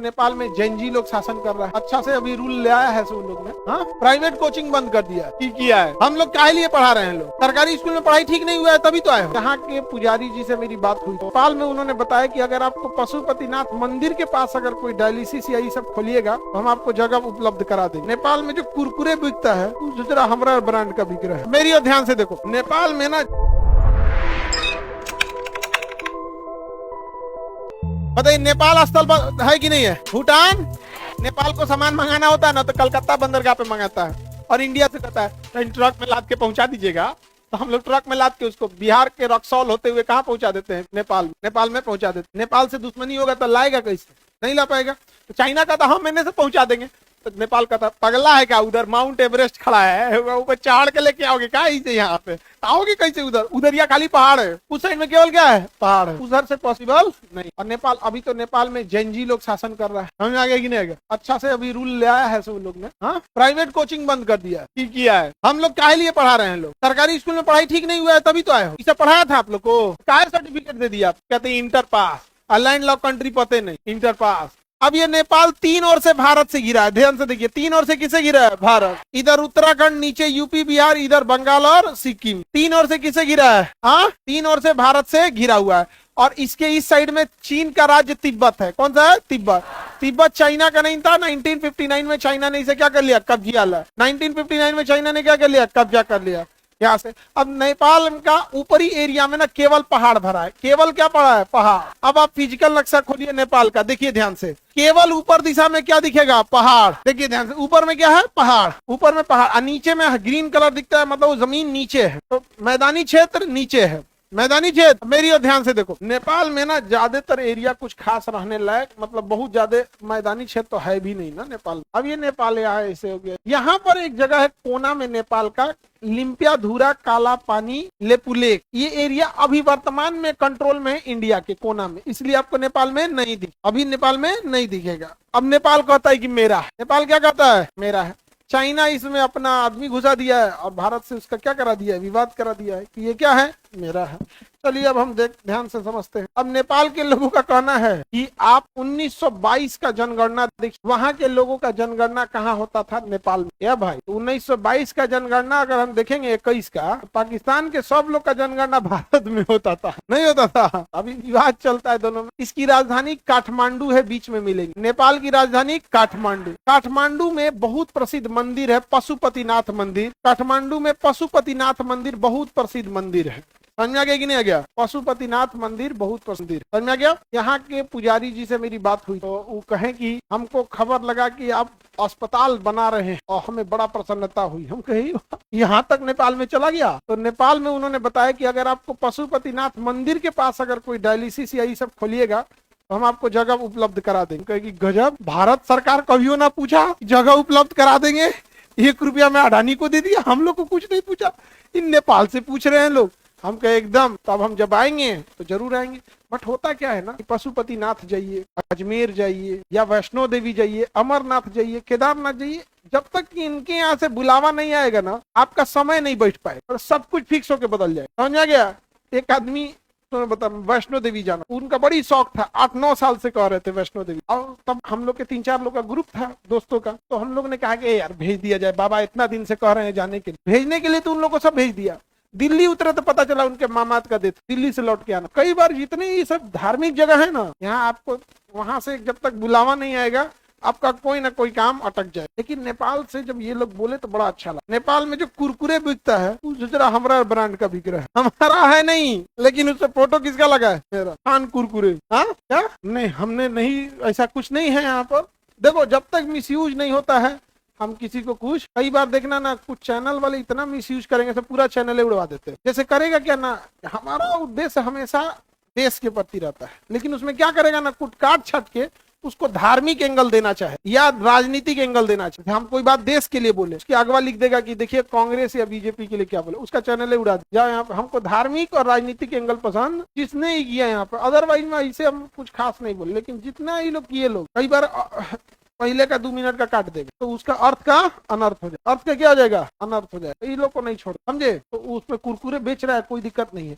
नेपाल में जैनजी लोग शासन कर रहा है, अच्छा से अभी रूल ले आया है सब लोग ने। हाँ, प्राइवेट कोचिंग बंद कर दिया, की किया है। हम लोग काहे लिए पढ़ा रहे हैं, लोग सरकारी स्कूल में पढ़ाई ठीक नहीं हुआ है तभी तो आए हो। यहाँ के पुजारी जी से मेरी बात हुई, नेपाल में उन्होंने बताया कि अगर आपको पशुपतिनाथ मंदिर के पास अगर कोई डायलिसिस या ये सब खोलिएगा तो हम आपको जगह उपलब्ध करा देंगे। नेपाल में जो कुरकुरे बिकता है दूसरा हमारा ब्रांड का बिक रहा है। मेरी और ध्यान से देखो, नेपाल में ना बताइए नेपाल स्थल है कि नहीं है। भूटान नेपाल को सामान मंगाना होता है ना तो कलकत्ता बंदरगाह पे मंगाता है और इंडिया से कहता है ट्रक में लाद के पहुंचा दीजिएगा, तो हम लोग ट्रक में लाद के उसको बिहार के रक्सौल होते हुए कहाँ पहुंचा देते हैं, नेपाल में पहुंचा देते। नेपाल से दुश्मनी होगा तो लाएगा कैसे, नहीं ला पाएगा। तो चाइना का तो हम महीने से पहुंचा देंगे, तो नेपाल का था पगला है क्या, उधर माउंट एवरेस्ट खड़ा है, ऊपर चढ़ के लेके आओगे क्या इसे, यहाँ पे आओगे कैसे, उधर या खाली पहाड़ है, उस साइड में केवल क्या है, पहाड़ है, उधर से पॉसिबल नहीं। और नेपाल अभी तो नेपाल में जैनजी लोग शासन कर रहा है, समझ आ गया कि नहीं आ गया। अच्छा से अभी रूल ले आया है सब लोग ने। हाँ, प्राइवेट कोचिंग बंद कर दिया, की किया है। हम लोग काहे लिए पढ़ा रहे हैं, लोग सरकारी स्कूल में पढ़ाई ठीक नहीं हुआ है तभी तो आए हो। इसे पढ़ाया था आप लोग को, काहे सर्टिफिकेट दे दिया, कहते inter pass, land law country पते नहीं, इंटर पास। अब ये नेपाल तीन ओर से भारत से घिरा है, ध्यान से देखिए, तीन ओर से किसे घिरा है, भारत। इधर उत्तराखंड, नीचे यूपी बिहार, इधर बंगाल और सिक्किम, तीन ओर से किसे घिरा है, हाँ तीन ओर से भारत से घिरा हुआ है। और इसके इस साइड में चीन का राज्य तिब्बत है, कौन सा है, तिब्बत। तिब्बत चाइना का नहीं था, 1959 में चाइना ने इसे क्या कर लिया, कब्जा लिया। 1959 में चाइना ने क्या कर लिया, कब्जा कर लिया यहाँ से। अब नेपाल का ऊपरी एरिया में ना केवल पहाड़ भरा है, केवल क्या पड़ा है, पहाड़। अब आप फिजिकल नक्शा खोलिए नेपाल का, देखिए ध्यान से, केवल ऊपर दिशा में क्या दिखेगा, पहाड़। देखिए ध्यान से, ऊपर में क्या है, पहाड़, ऊपर में पहाड़, और नीचे में ग्रीन कलर दिखता है, मतलब जमीन नीचे है, तो मैदानी क्षेत्र नीचे है, मैदानी क्षेत्र। मेरी और ध्यान से देखो, नेपाल में ना ज्यादातर एरिया कुछ खास रहने लायक, मतलब बहुत ज्यादा मैदानी क्षेत्र तो है भी नहीं ना नेपाल में। अब ये नेपाल यहाँ ऐसे हो गया। यहाँ पर एक जगह है कोना में नेपाल का, लिम्पियाधुरा, काला पानी, लेपुलेक, ये एरिया अभी वर्तमान में कंट्रोल में है इंडिया के कोना में, इसलिए आपको नेपाल में नहीं दिख, अभी नेपाल में नहीं दिखेगा। अब नेपाल कहता है कि मेरा है, नेपाल क्या कहता है, मेरा है। चाइना इसमें अपना आदमी घुसा दिया है और भारत से उसका क्या करा दिया है, विवाद करा दिया है कि ये क्या है, मेरा है। चलिए अब हम ध्यान से समझते हैं। अब नेपाल के लोगों का कहना है कि आप 1922 का जनगणना देखिए, वहां के लोगों का जनगणना कहाँ होता था, नेपाल में। या भाई, 1922 का जनगणना अगर हम देखेंगे 21 का, तो पाकिस्तान के सब लोग का जनगणना भारत में होता था, नहीं होता था। अभी विवाद चलता है दोनों में। इसकी राजधानी काठमांडू है, बीच में मिलेगी। नेपाल की राजधानी काठमांडू। काठमांडू में बहुत प्रसिद्ध मंदिर है, पशुपतिनाथ मंदिर। काठमांडू में पशुपतिनाथ मंदिर बहुत प्रसिद्ध मंदिर है, समझ में आ गया कि नहीं आ गया। पशुपतिनाथ मंदिर बहुत प्रसिद्ध, समझ में आ गया। यहाँ के पुजारी जी से मेरी बात हुई, तो वो कहें कि हमको खबर लगा कि आप अस्पताल बना रहे हैं और हमें बड़ा प्रसन्नता हुई। हम कहे यहाँ तक नेपाल में चला गया। तो नेपाल में उन्होंने बताया कि अगर आपको पशुपतिनाथ मंदिर के पास अगर कोई डायलिसिस या ये सब खोलिएगा तो हम आपको जगह उपलब्ध करा देंगे। कहे कि गजब, भारत सरकार कभी ना पूछा जगह उपलब्ध करा देंगे, 1 रुपया में अडानी को दे दिया, हम लोग को कुछ नहीं पूछा, इन नेपाल से पूछ रहे हैं लोग। हम कहे एकदम, तो अब हम जब आएंगे तो जरूर आएंगे। बट होता क्या है ना, पशुपतिनाथ जाइए, अजमेर जाइए, या वैष्णो देवी जाइए, अमरनाथ जाइए, केदारनाथ जाइए, जब तक कि इनके यहाँ से बुलावा नहीं आएगा ना, आपका समय नहीं बैठ पाए और सब कुछ फिक्स होके बदल जाए, समझ आ गया। एक आदमी तो बता, वैष्णो देवी जाना उनका बड़ी शौक था, 8-9 साल से कह रहे थे वैष्णो देवी। और तब हम लोग के 3-4 लोग का ग्रुप था दोस्तों का, तो हम लोग ने कहा कि यार भेज दिया जाए, बाबा इतना दिन से कह रहे हैं जाने के लिए। भेजने के लिए तो उन लोग को सब भेज दिया। दिल्ली उतरे तो पता चला उनके मामात का डेथ, दिल्ली से लौट के आना। कई बार जितने ये सब धार्मिक जगह है ना, यहाँ आपको वहां से जब तक बुलावा नहीं आएगा आपका कोई ना कोई काम अटक जाए। लेकिन नेपाल से जब ये लोग बोले तो बड़ा अच्छा लगा। नेपाल में जो कुरकुरे बिकता है दूसरा हमारा ब्रांड का बिक रहा है, हमारा है नहीं, लेकिन उससे फोटो किसका लगा है, मेरा। खान कुरकुरे, हाँ क्या नहीं, हमने नहीं, ऐसा कुछ नहीं है यहाँ पर। देखो, जब तक मिसयूज नहीं होता है हम किसी को कुछ, कई बार देखना ना, कुछ चैनल वाले इतना मिसयूज करेंगे तो पूरा चैनल उड़वा देते हैं। जैसे करेगा क्या ना, हमारा उद्देश्य हमेशा देश के प्रति रहता है, लेकिन उसमें क्या करेगा ना, कुछ काट छट के उसको धार्मिक एंगल देना चाहे या राजनीतिक एंगल देना चाहे। हम कोई बात देश के लिए बोले, उसके अगवा लिख देगा कि देखिए कांग्रेस या बीजेपी के लिए क्या बोले, उसका चैनल उड़ा दे। यहाँ पे हमको धार्मिक और राजनीतिक एंगल पसंद जिसने ही किया यहाँ पर, अदरवाइज में इसे हम कुछ खास नहीं बोले। लेकिन जितना ही लोग किए, लोग कई बार पहले का 2 मिनट का काट देगा तो उसका अर्थ का अनर्थ हो जाए, अर्थ का क्या हो जाएगा, अनर्थ हो जाएगा। ये लोग को नहीं छोड़, समझे। तो उसमें कुरकुरे बेच रहा है, कोई दिक्कत नहीं है।